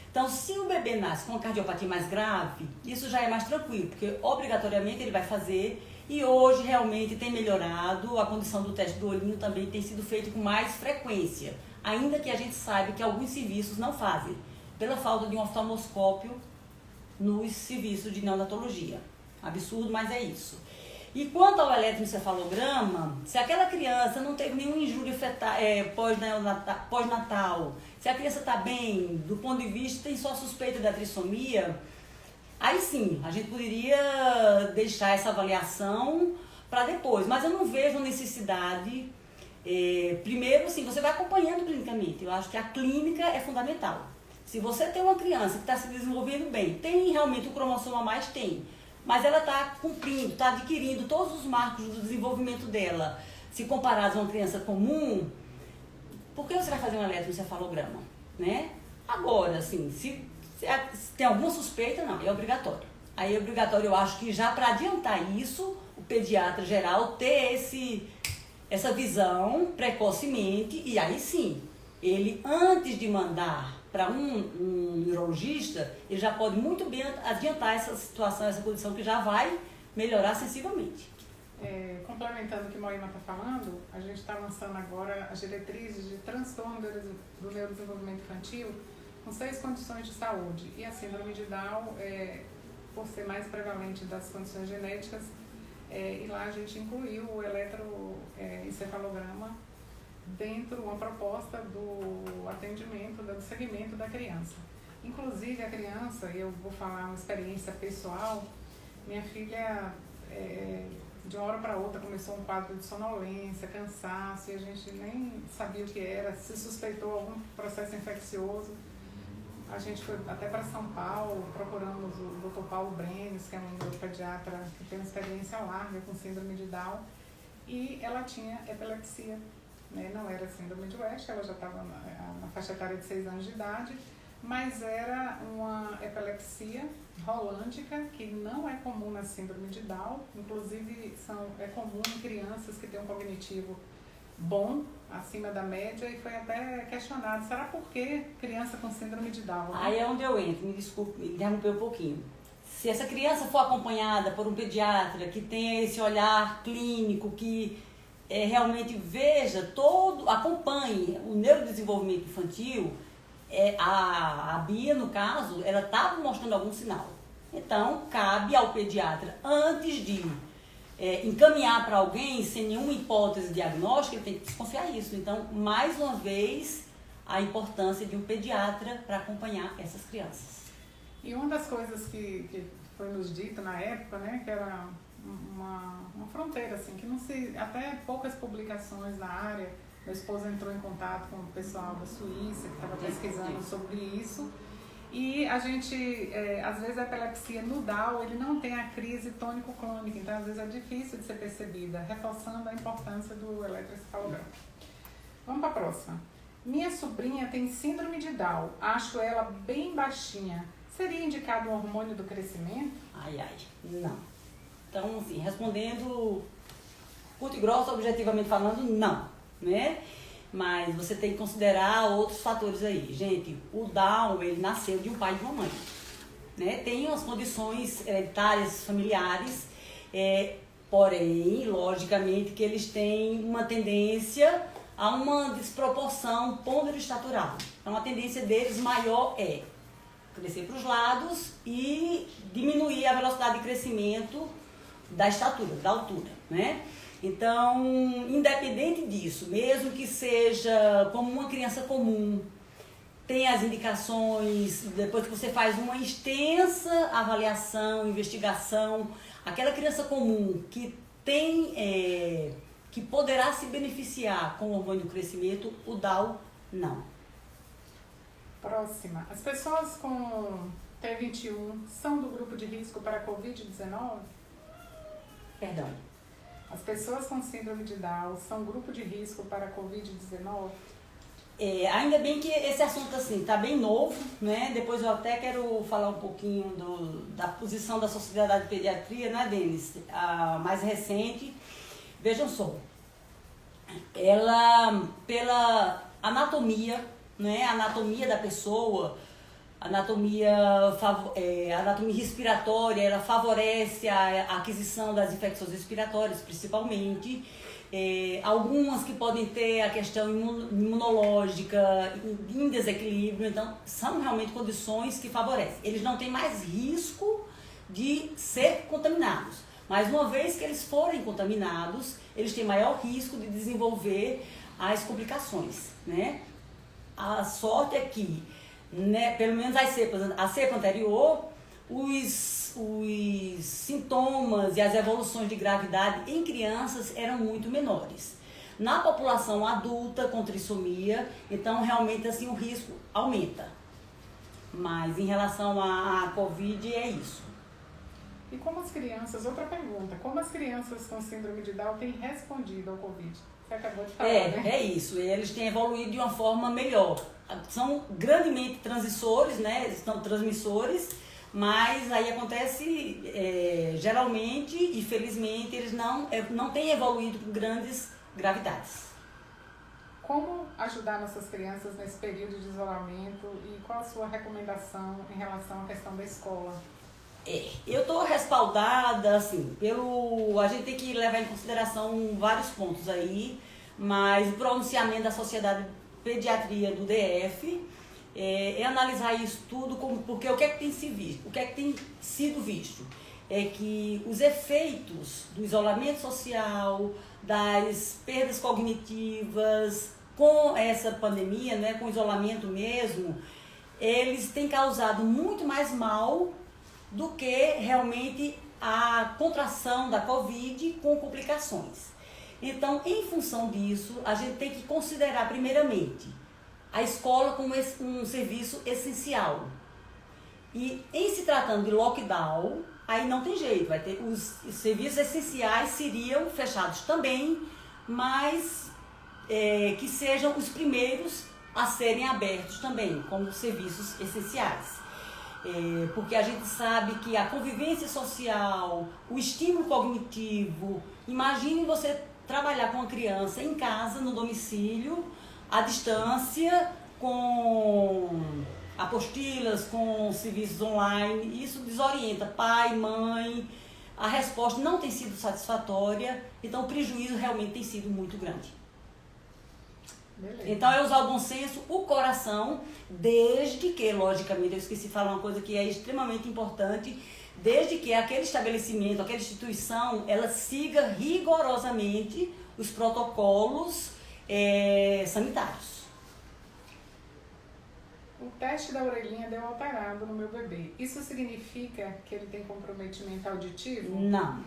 Então, se o bebê nasce com uma cardiopatia mais grave, isso já é mais tranquilo, porque obrigatoriamente ele vai fazer, e hoje realmente tem melhorado, a condição do teste do olhinho também tem sido feito com mais frequência, ainda que a gente saiba que alguns serviços não fazem, pela falta de um oftalmoscópio nos serviços de neonatologia. Absurdo, mas é isso. E quanto ao eletroencefalograma, se aquela criança não teve nenhuma injúria pós-natal, se a criança está bem, do ponto de vista, tem só suspeita da trissomia, aí sim, a gente poderia deixar essa avaliação para depois. Mas eu não vejo necessidade. Primeiro, assim, você vai acompanhando clinicamente. Eu acho que a clínica é fundamental. Se você tem uma criança que está se desenvolvendo bem, tem realmente um cromossomo a mais? Tem. Mas ela está cumprindo, está adquirindo todos os marcos do desenvolvimento dela, se comparados a uma criança comum, por que você vai fazer um eletroencefalograma, né? Agora, assim, se tem alguma suspeita, não, é obrigatório. aí é obrigatório, eu acho que já para adiantar isso, o pediatra geral ter essa visão precocemente, e aí sim, ele antes de mandar para um neurologista, ele já pode muito bem adiantar essa situação, essa condição que já vai melhorar sensivelmente. Complementando o que a Moema está falando, a gente está lançando agora as diretrizes de transtorno do neurodesenvolvimento infantil com 6 condições de saúde. E a síndrome de Down, por ser mais prevalente das condições genéticas, e lá a gente incluiu o eletroencefalograma dentro de uma proposta do atendimento, do segmento da criança. Inclusive a criança, eu vou falar uma experiência pessoal, minha filha de uma hora para outra começou um quadro de sonolência, cansaço, e a gente nem sabia o que era, se suspeitou algum processo infeccioso. A gente foi até para São Paulo, procuramos o Dr. Paulo Brenes, que é um pediatra que tem uma experiência larga com síndrome de Down, e ela tinha epilepsia, né? Não era síndrome de West, ela já estava na faixa etária de 6 anos de idade, mas era uma epilepsia rolândica, que não é comum na síndrome de Down, inclusive é comum em crianças que têm um cognitivo bom, acima da média, e foi até questionado, será por que criança com síndrome de Down? Aí é onde eu entro, me desculpe, me interromper um pouquinho. Se essa criança for acompanhada por um pediatra que tenha esse olhar clínico, que realmente veja acompanhe o neurodesenvolvimento infantil, a Bia, no caso, ela estava mostrando algum sinal. Então, cabe ao pediatra, antes de encaminhar para alguém sem nenhuma hipótese diagnóstica, ele tem que desconfiar isso. Então, mais uma vez, a importância de um pediatra para acompanhar essas crianças. E uma das coisas que foi nos dito na época, né, que era uma fronteira, assim, que não se... Até poucas publicações na área. Meu esposo entrou em contato com o pessoal da Suíça, que estava pesquisando sobre isso. E a gente, às vezes a epilepsia no Down, ele não tem a crise tônico-clônica, então às vezes é difícil de ser percebida, reforçando a importância do eletroencefalograma. Vamos para a próxima. Minha sobrinha tem síndrome de Down, acho ela bem baixinha. Seria indicado um hormônio do crescimento? Não. Então, assim, respondendo curto e grosso, objetivamente falando, não, né? Mas você tem que considerar outros fatores aí. Gente, o Down, ele nasceu de um pai e de uma mãe, né? Tem umas condições hereditárias, familiares, porém, logicamente, que eles têm uma tendência a uma desproporção pondero-estatural. Então, a tendência deles maior é crescer para os lados e diminuir a velocidade de crescimento da estatura, da altura, né? Então, independente disso, mesmo que seja como uma criança comum, tem as indicações, depois que você faz uma extensa avaliação, investigação, aquela criança comum que tem, que poderá se beneficiar com o hormônio do crescimento, o Down, não. Próxima. As pessoas com T21 são do grupo de risco para a Covid-19? Perdão. As pessoas com síndrome de Down são grupo de risco para a Covid-19? Ainda bem que esse assunto assim está bem novo, né? Depois eu até quero falar um pouquinho da posição da Sociedade de Pediatria, né, Denis? A mais recente. Vejam só, ela, pela anatomia, né? A anatomia da pessoa, anatomia respiratória, ela favorece a aquisição das infecções respiratórias, principalmente. Algumas que podem ter a questão imunológica em desequilíbrio, então são realmente condições que favorecem. Eles não têm mais risco de ser contaminados, mas uma vez que eles forem contaminados, eles têm maior risco de desenvolver as complicações, né? A sorte é que, né, pelo menos a cepa anterior, os sintomas e as evoluções de gravidade em crianças eram muito menores. Na população adulta com trissomia, então realmente assim o risco aumenta. Mas em relação à Covid é isso. E como as crianças, outra pergunta, como as crianças com síndrome de Down têm respondido ao Covid? Você acabou de falar, né? É isso, eles têm evoluído de uma forma melhor. São grandemente transmissores, né? Estão transmissores, mas aí acontece, geralmente e felizmente, eles não têm evoluído com grandes gravidades. Como ajudar nossas crianças nesse período de isolamento e qual a sua recomendação em relação à questão da escola? Eu estou respaldada, assim, a gente tem que levar em consideração vários pontos aí, mas o pronunciamento da Sociedade de Pediatria do DF é analisar isso tudo, porque o que é que tem sido visto? É que os efeitos do isolamento social, das perdas cognitivas, com essa pandemia, né, com o isolamento mesmo, eles têm causado muito mais mal do que realmente a contração da Covid com complicações. Então, em função disso, a gente tem que considerar primeiramente a escola como um serviço essencial. E em se tratando de lockdown, aí não tem jeito, vai ter os serviços essenciais seriam fechados também, mas que sejam os primeiros a serem abertos também, como serviços essenciais. Porque a gente sabe que a convivência social, o estímulo cognitivo, imagine você trabalhar com uma criança em casa, no domicílio, à distância, com apostilas, com serviços online, isso desorienta pai, mãe, a resposta não tem sido satisfatória, então o prejuízo realmente tem sido muito grande. Beleza. Então é usar o bom senso, o coração, desde que, logicamente, eu esqueci de falar uma coisa que é extremamente importante, desde que aquele estabelecimento, aquela instituição, ela siga rigorosamente os protocolos sanitários. O teste da orelhinha deu alterado no meu bebê. Isso significa que ele tem comprometimento auditivo? Não.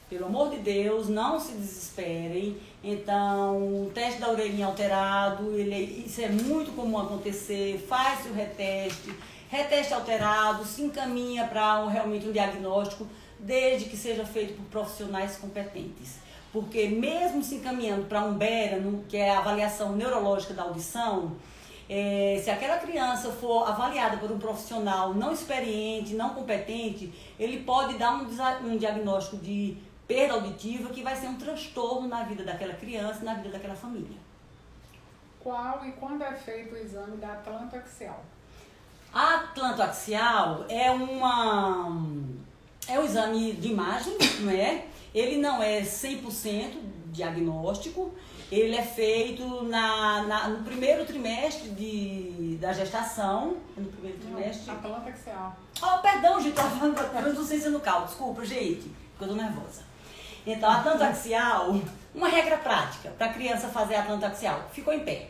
Pelo amor de Deus, não se desesperem. Então, o teste da orelhinha alterado, isso é muito comum acontecer. Faz-se o reteste alterado, se encaminha para realmente um diagnóstico, desde que seja feito por profissionais competentes. Porque mesmo se encaminhando para um BERA, que é a avaliação neurológica da audição, se aquela criança for avaliada por um profissional não experiente, não competente, ele pode dar um diagnóstico de perda auditiva que vai ser um transtorno na vida daquela criança, na vida daquela família. Qual e quando é feito o exame da atlantoaxial? A atlantoaxial é um exame de imagem, não é? Ele não é 100% diagnóstico, ele é feito no primeiro trimestre da gestação. No primeiro trimestre. Atlantoaxial. Oh, perdão, gente, estava falando da translucência no caldo, desculpa, gente, porque eu tô nervosa. Então, a atlantoaxial, uma regra prática para a criança fazer a atlantoaxial, ficou em pé.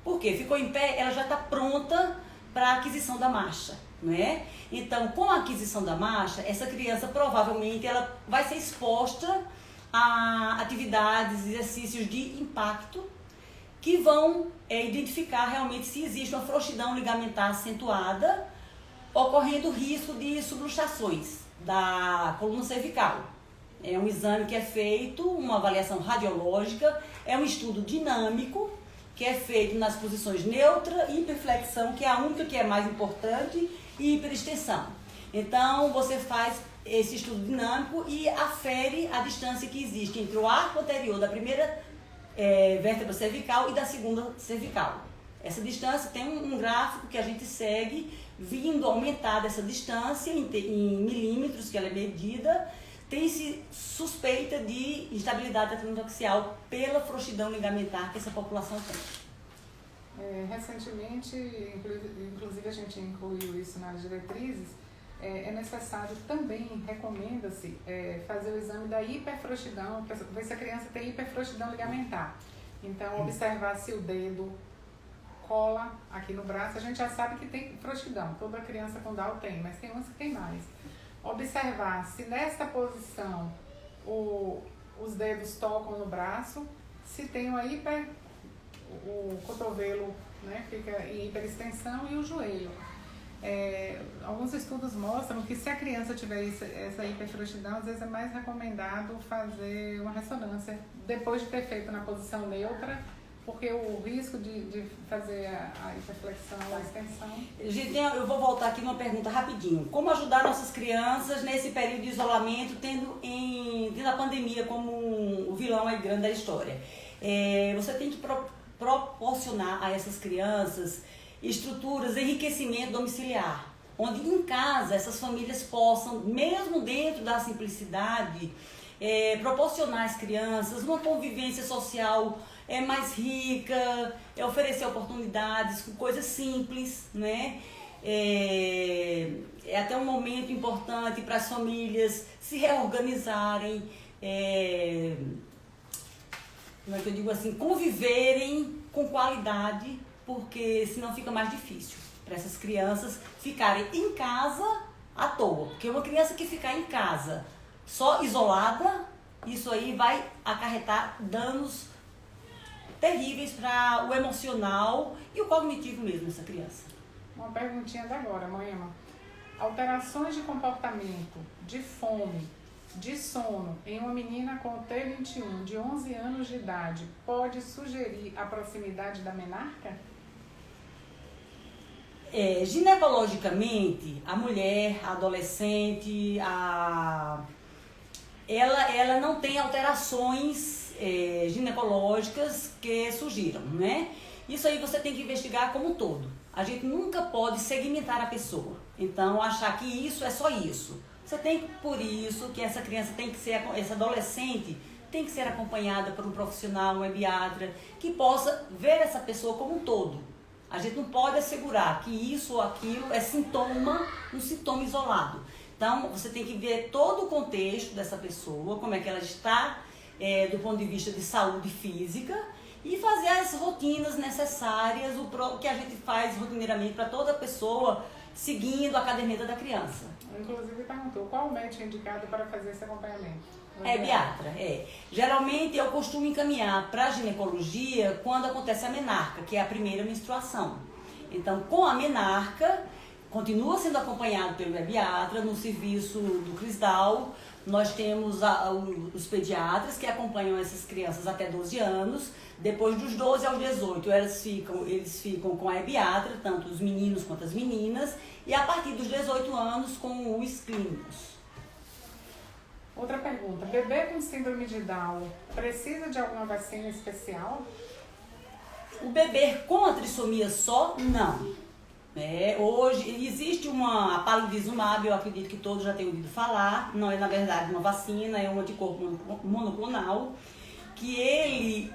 Por quê? Ficou em pé, ela já está pronta para a aquisição da marcha, não é? Então, com a aquisição da marcha, essa criança provavelmente ela vai ser exposta a atividades, exercícios de impacto que vão identificar realmente se existe uma frouxidão ligamentar acentuada, ocorrendo risco de subluxações da coluna cervical. É um exame que é feito, uma avaliação radiológica, é um estudo dinâmico, que é feito nas posições neutra, hiperflexão, que é a única que é mais importante, e hiperextensão. Então, você faz esse estudo dinâmico e afere a distância que existe entre o arco anterior da primeira vértebra cervical e da segunda cervical. Essa distância tem um gráfico que a gente segue, vindo aumentar essa distância em milímetros, que ela é medida. Tem-se suspeita de instabilidade atlantoaxial pela frouxidão ligamentar que essa população tem. Recentemente, inclusive a gente incluiu isso nas diretrizes, é necessário também, recomenda-se, fazer o exame da hiperfrouxidão, para ver se a criança tem hiperfrouxidão ligamentar. Então, observar se o dedo cola aqui no braço, a gente já sabe que tem frouxidão, toda criança com Down tem, mas tem umas que tem mais. Observar se nesta posição os dedos tocam no braço, se tem o cotovelo, né, fica em hiperextensão, e o joelho. Alguns estudos mostram que se a criança tiver essa hiperfrouxidão, às vezes é mais recomendado fazer uma ressonância depois de ter feito na posição neutra porque o risco de fazer a hiperflexão, a extensão. Gente, eu vou voltar aqui numa pergunta rapidinho. Como ajudar nossas crianças nesse período de isolamento, tendo a pandemia como o vilão aí grande da história? Você tem que proporcionar a essas crianças estruturas de enriquecimento domiciliar, onde em casa essas famílias possam, mesmo dentro da simplicidade, proporcionar às crianças uma convivência social mais rica, oferecer oportunidades com coisas simples, né? É até um momento importante para as famílias se reorganizarem, como é que eu digo assim, conviverem com qualidade, porque senão fica mais difícil para essas crianças ficarem em casa à toa. Porque uma criança que ficar em casa só isolada, isso aí vai acarretar danos terríveis para o emocional e o cognitivo mesmo dessa criança. Uma perguntinha de agora, Moema. Alterações de comportamento, de fome, de sono em uma menina com T21 de 11 anos de idade pode sugerir a proximidade da menarca? Ginecologicamente, a mulher, a adolescente, ela não tem alterações ginecológicas que surgiram, né? Isso aí você tem que investigar como um todo. A gente nunca pode segmentar a pessoa. Então, achar que isso é só isso. Você tem, por isso, que essa criança tem que ser, essa adolescente tem que ser acompanhada por um profissional, um pediatra, que possa ver essa pessoa como um todo. A gente não pode assegurar que isso ou aquilo é um sintoma isolado. Então, você tem que ver todo o contexto dessa pessoa, como é que ela está do ponto de vista de saúde física e fazer as rotinas necessárias, o que a gente faz rotineiramente para toda pessoa, seguindo a caderneta da criança. Inclusive perguntou qual o médico indicado para fazer esse acompanhamento? Pediatra, Geralmente eu costumo encaminhar para a ginecologia quando acontece a menarca, que é a primeira menstruação. Então, com a menarca, continua sendo acompanhado pelo pediatra no serviço do Crisdal. Nós temos os pediatras que acompanham essas crianças até 12 anos. Depois dos 12 aos 18, eles ficam com a pediatra, tanto os meninos quanto as meninas. E a partir dos 18 anos, com os clínicos. Outra pergunta. Bebê com síndrome de Down precisa de alguma vacina especial? O bebê com a trissomia só, não. Hoje existe a palivizumab, eu acredito que todos já tenham ouvido falar. Não é, na verdade, uma vacina, é um anticorpo monoclonal. Que ele,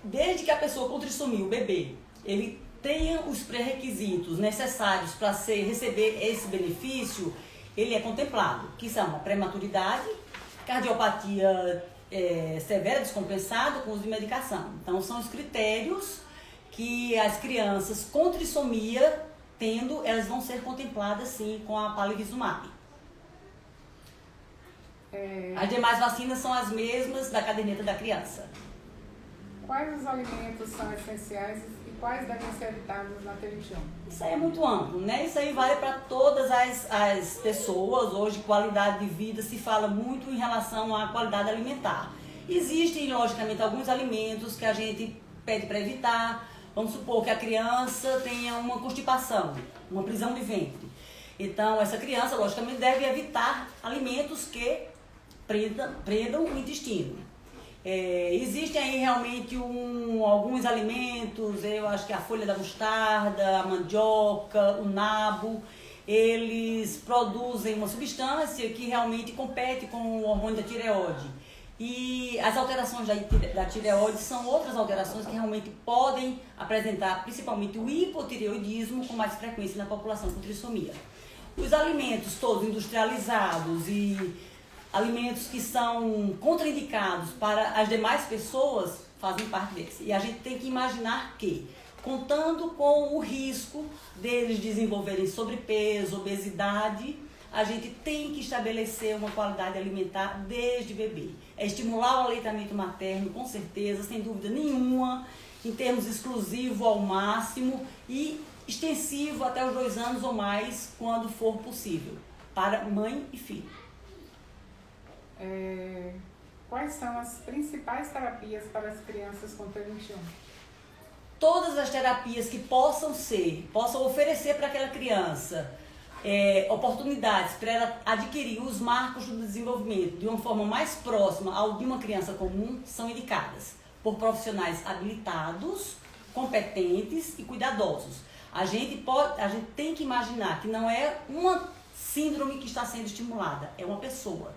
desde que a pessoa com trissomia, o bebê, ele tenha os pré-requisitos necessários para receber esse benefício, ele é contemplado, que são a prematuridade, cardiopatia severa descompensada com uso de medicação. Então, são os critérios que as crianças com trissomia, elas vão ser contempladas, sim, com a palivizumab. As demais vacinas são as mesmas da caderneta da criança. Quais os alimentos são essenciais e quais devem ser evitados na T21? Isso aí é muito amplo, né? Isso aí vale para todas as pessoas. Hoje, qualidade de vida se fala muito em relação à qualidade alimentar. Existem, logicamente, alguns alimentos que a gente pede para evitar. Vamos supor que a criança tenha uma constipação, uma prisão de ventre. Então, essa criança, logicamente, deve evitar alimentos que prendam o intestino. Existem aí realmente alguns alimentos, eu acho que a folha da mostarda, a mandioca, o nabo, eles produzem uma substância que realmente compete com o hormônio da tireoide. E as alterações da tireoide são outras alterações que realmente podem apresentar, principalmente o hipotireoidismo, com mais frequência na população com trissomia. Os alimentos todos industrializados e alimentos que são contraindicados para as demais pessoas fazem parte deles. E a gente tem que imaginar que, contando com o risco deles desenvolverem sobrepeso, obesidade, a gente tem que estabelecer uma qualidade alimentar desde bebê. Estimular o aleitamento materno, com certeza, sem dúvida nenhuma, em termos exclusivo ao máximo e extensivo até os 2 anos ou mais, quando for possível, para mãe e filho. Quais são as principais terapias para as crianças com T21? todas as terapias que possam oferecer para aquela criança oportunidades para ela adquirir os marcos do desenvolvimento de uma forma mais próxima ao de uma criança comum são indicadas por profissionais habilitados, competentes e cuidadosos. A gente tem que imaginar que não é uma síndrome que está sendo estimulada, é uma pessoa.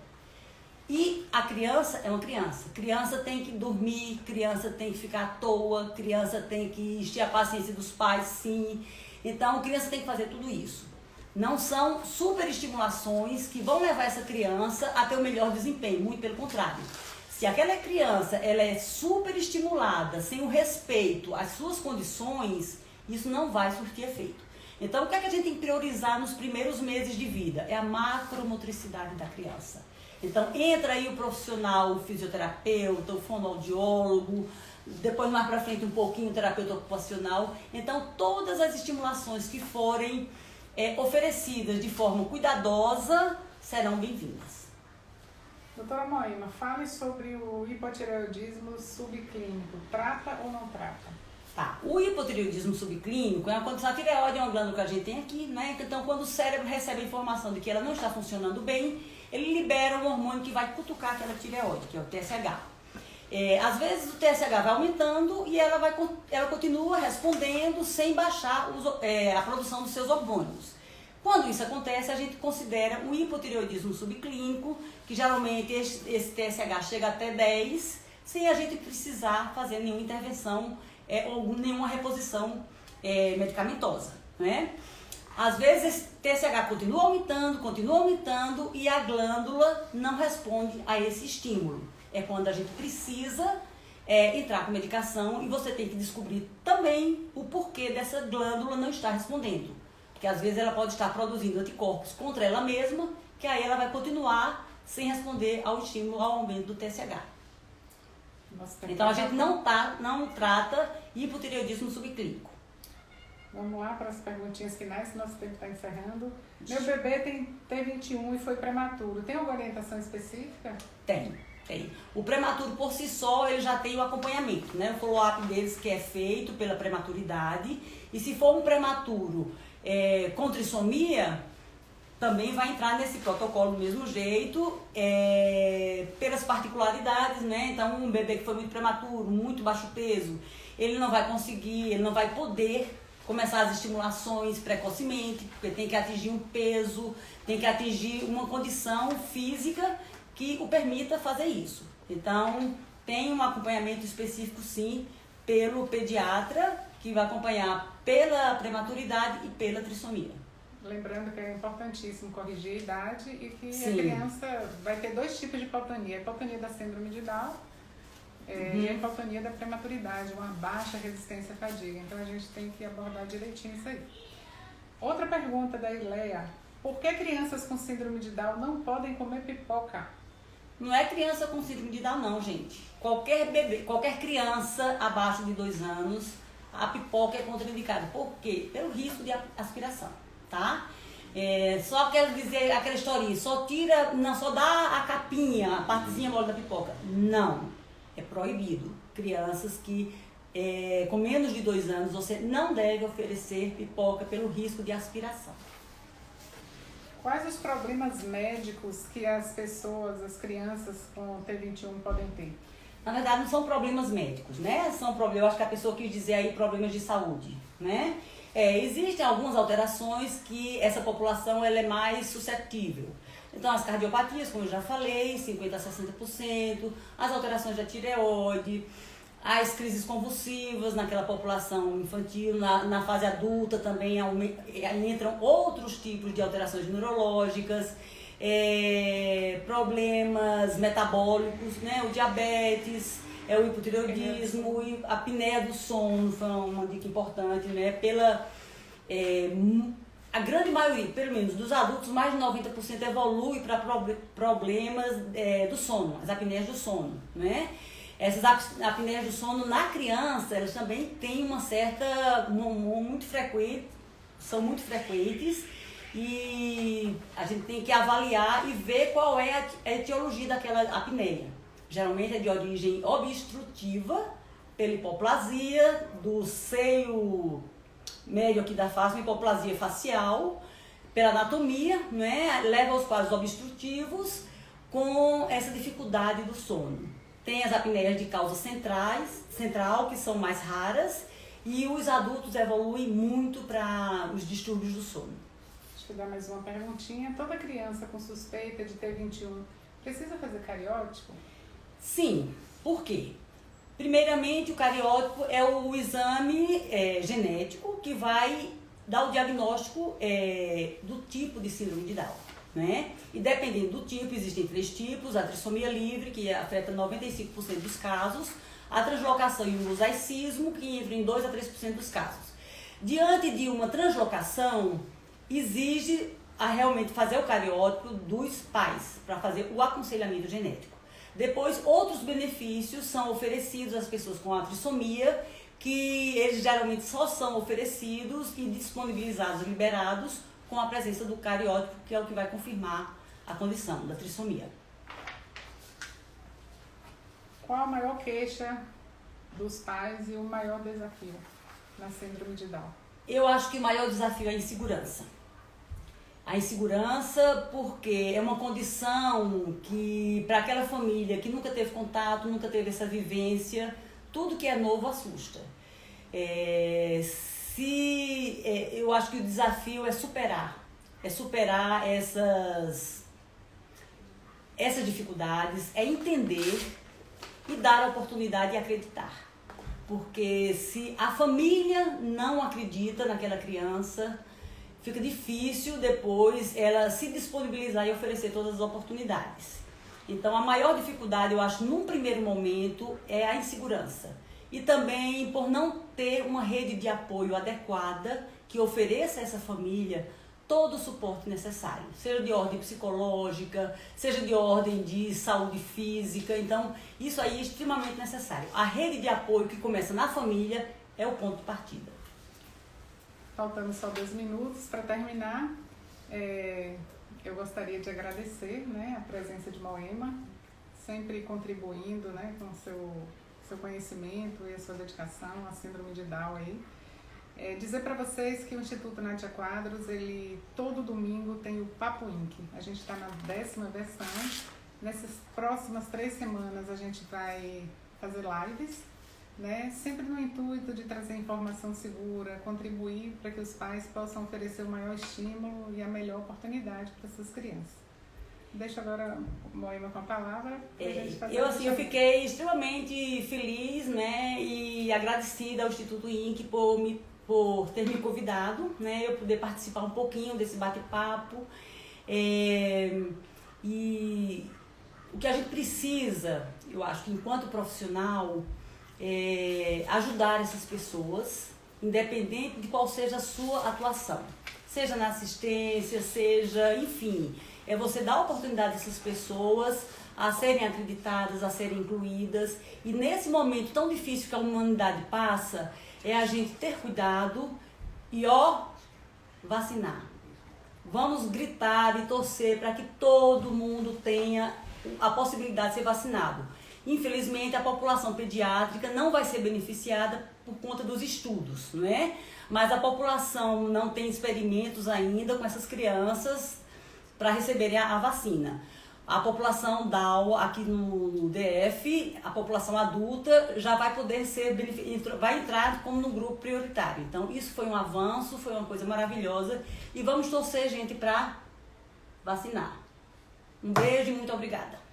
E a criança é uma criança. Criança tem que dormir, criança tem que ficar à toa, criança tem que encher a paciência dos pais, sim. Então, criança tem que fazer tudo isso. Não são superestimulações que vão levar essa criança a ter o melhor desempenho, muito pelo contrário. Se aquela criança ela é superestimulada, sem o respeito às suas condições, isso não vai surtir efeito. Então, o que é que a gente tem que priorizar nos primeiros meses de vida? É a macromotricidade da criança. Então, entra aí o profissional, o fisioterapeuta, o fonoaudiólogo, depois mais para frente um pouquinho o terapeuta ocupacional. Então, todas as estimulações que forem oferecidas de forma cuidadosa serão bem-vindas. Doutora Moema, fale sobre o hipotireoidismo subclínico. Trata ou não trata? Tá. O hipotireoidismo subclínico é uma condição, a tireoide é uma glândula que a gente tem aqui, né? Então, quando o cérebro recebe a informação de que ela não está funcionando bem, ele libera um hormônio que vai cutucar aquela tireoide, que é o TSH. Às vezes o TSH vai aumentando e ela continua respondendo sem baixar a produção dos seus hormônios. Quando isso acontece, a gente considera um hipotireoidismo subclínico, que geralmente esse TSH chega até 10, sem a gente precisar fazer nenhuma intervenção ou nenhuma reposição medicamentosa, né? Às vezes esse TSH continua aumentando e a glândula não responde a esse estímulo. É quando a gente precisa entrar com medicação e você tem que descobrir também o porquê dessa glândula não estar respondendo. Porque às vezes ela pode estar produzindo anticorpos contra ela mesma, que aí ela vai continuar sem responder ao estímulo, ao aumento do TSH. Então a gente não trata hipotireoidismo subclínico. Vamos lá para as perguntinhas finais, que nosso tempo está encerrando. Meu bebê tem T21 e foi prematuro. Tem alguma orientação específica? Tem. O prematuro por si só, ele já tem o acompanhamento, né? O follow-up deles que é feito pela prematuridade. E se for um prematuro com trissomia, também vai entrar nesse protocolo do mesmo jeito, pelas particularidades, né? Então, um bebê que foi muito prematuro, muito baixo peso, ele não vai poder começar as estimulações precocemente, porque tem que atingir um peso, tem que atingir uma condição física que o permita fazer isso. Então, tem um acompanhamento específico, sim, pelo pediatra, que vai acompanhar pela prematuridade e pela trissomia. Lembrando que é importantíssimo corrigir a idade e que Sim. a criança vai ter 2 tipos de hipotonia. A hipotonia da síndrome de Down e a hipotonia da prematuridade, uma baixa resistência à fadiga. Então, a gente tem que abordar direitinho isso aí. Outra pergunta da Ileia. Por que crianças com síndrome de Down não podem comer pipoca? Não é criança com síndrome de Down, não, gente. Qualquer bebê, qualquer criança abaixo de 2 anos, a pipoca é contraindicada. Por quê? Pelo risco de aspiração, tá? Só quero dizer aquela historinha, só dá a capinha, a partezinha mole da pipoca. Não, é proibido. Crianças que com menos de 2 anos, você não deve oferecer pipoca pelo risco de aspiração. Quais os problemas médicos que as crianças com T21 podem ter? Na verdade, não são problemas médicos, né? São problemas, eu acho que a pessoa quis dizer aí problemas de saúde, né? Existem algumas alterações que essa população ela é mais suscetível. Então, as cardiopatias, como eu já falei, 50% a 60%, as alterações da tireoide, as crises convulsivas naquela população infantil, na fase adulta também entram outros tipos de alterações neurológicas, problemas metabólicos, né? O diabetes, o hipotireoidismo, a apneia do sono, foi uma dica importante, né? A grande maioria, pelo menos dos adultos, mais de 90% evolui para problemas do sono, as apneias do sono, né? Essas apneias do sono na criança, elas também têm uma certa, são muito frequentes e a gente tem que avaliar e ver qual é a etiologia daquela apneia. Geralmente é de origem obstrutiva pela hipoplasia do seio médio aqui da face, uma hipoplasia facial, pela anatomia, né? Leva aos quadros obstrutivos com essa dificuldade do sono. Tem as apneias de causa central, que são mais raras, e os adultos evoluem muito para os distúrbios do sono. Deixa eu dar mais uma perguntinha. Toda criança com suspeita de ter 21 precisa fazer cariótipo? Sim. Por quê? Primeiramente, o cariótipo é o exame genético que vai dar o diagnóstico do tipo de síndrome de Down, né? E dependendo do tipo, existem 3 tipos: a trissomia livre, que afeta 95% dos casos, a translocação e o mosaicismo, que entra em 2 a 3% dos casos. Diante de uma translocação, exige realmente fazer o cariótipo dos pais, para fazer o aconselhamento genético. Depois, outros benefícios são oferecidos às pessoas com a trissomia, que eles geralmente só são oferecidos e disponibilizados, liberados, com a presença do cariótipo, que é o que vai confirmar a condição da trissomia. Qual a maior queixa dos pais e o maior desafio na síndrome de Down? Eu acho que o maior desafio é a insegurança. A insegurança porque é uma condição que, para aquela família que nunca teve contato, nunca teve essa vivência, tudo que é novo assusta. Eu acho que o desafio é superar essas dificuldades, é entender e dar a oportunidade e acreditar. Porque se a família não acredita naquela criança, fica difícil depois ela se disponibilizar e oferecer todas as oportunidades. Então, a maior dificuldade, eu acho, num primeiro momento, é a insegurança. E também por não ter uma rede de apoio adequada que ofereça a essa família todo o suporte necessário, seja de ordem psicológica, seja de ordem de saúde física. Então, isso aí é extremamente necessário. A rede de apoio que começa na família é o ponto de partida. Faltando só 2 minutos para terminar, eu gostaria de agradecer, né, a presença de Moema, sempre contribuindo, né, com o seu conhecimento e a sua dedicação à síndrome de Down aí. Dizer para vocês que o Instituto Nádia Quadros, ele todo domingo tem o Papo Inc. A gente está na 10ª versão. Nessas próximas 3 semanas a gente vai fazer lives, né? Sempre no intuito de trazer informação segura, contribuir para que os pais possam oferecer o maior estímulo e a melhor oportunidade para essas crianças. Deixo agora o Moema com a palavra. Eu fiquei extremamente feliz, né, e agradecida ao Instituto INC por ter me convidado, né, eu poder participar um pouquinho desse bate-papo. E o que a gente precisa, eu acho que enquanto profissional, ajudar essas pessoas, independente de qual seja a sua atuação, seja na assistência, seja, enfim, é você dar a oportunidade a essas pessoas a serem acreditadas, a serem incluídas, e nesse momento tão difícil que a humanidade passa, é a gente ter cuidado e vacinar. Vamos gritar e torcer para que todo mundo tenha a possibilidade de ser vacinado. Infelizmente, a população pediátrica não vai ser beneficiada por conta dos estudos, não é? Mas a população não tem experimentos ainda com essas crianças para receberem a vacina. A população Down aqui no DF, a população adulta, já vai poder vai entrar como no grupo prioritário. Então, isso foi um avanço, foi uma coisa maravilhosa. E vamos torcer, gente, para vacinar. Um beijo e muito obrigada.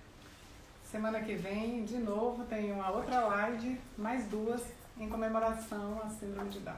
Semana que vem, de novo, tem uma outra live, mais 2, em comemoração à síndrome de Down.